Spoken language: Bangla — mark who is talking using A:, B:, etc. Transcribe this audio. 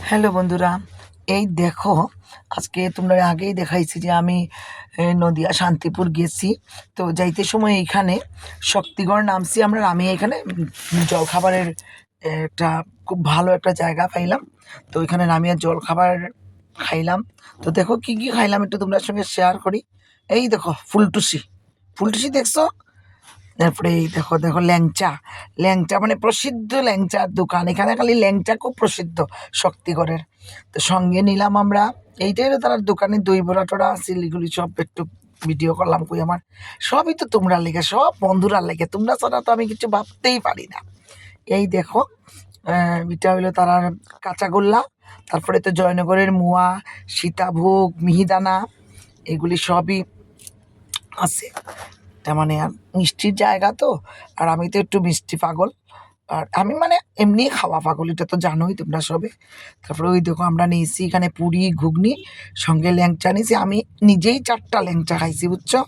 A: হ্যালো বন্ধুরা, এই দেখো আজকে তোমরা আগেই দেখাইছি যে আমি নদিয়া শান্তিপুর গেছি। তো যাইতে সময় এইখানে শক্তিগড় নামছি আমরা। আমি এখানে জলখাবারের একটা খুব ভালো একটা জায়গা পাইলাম। তো এখানে নামিয়ে জলখাবার খাইলাম। তো দেখো কি কি খাইলাম একটু তোমাদের সঙ্গে শেয়ার করি। এই দেখো ফুলটুসি, ফুলটুসি দেখছো? তারপরে এই দেখো দেখো ল্যাংচা, ল্যাংচা মানে প্রসিদ্ধ ল্যাংচার দোকান। এখানে খালি ল্যাংচা খুব প্রসিদ্ধ শক্তিগড়ের। তো সঙ্গে নিলাম আমরা এইটাই হলো তার দোকানে দই বড়া টড়া আছিল, এগুলি সব একটু ভিডিও করলাম। কই আমার সবই তো তোমরা লেগে, সব বন্ধুরা লেগে, তোমরা ছাড়া তো আমি কিছু ভাবতেই পারি না। এই দেখো এটা হইলো তার কাঁচাগোল্লা, তারপরে তো জয়নগরের মুয়া, সীতাভোগ, মিহিদানা, এগুলি সবই আছে। তার মানে আর মিষ্টির জায়গা তো, আর আমি তো একটু মিষ্টি পাগল। আর আমি মানে এমনি খাওয়া পাগল, এটা তো জানোই তোমরা সবে। তারপরে ওই দেখো আমরা নিয়েছি এখানে পুরি ঘুগনি, সঙ্গে ল্যাংচা নিয়েছি। আমি নিজেই 4টা ল্যাংচা খাইছি বুঝছো।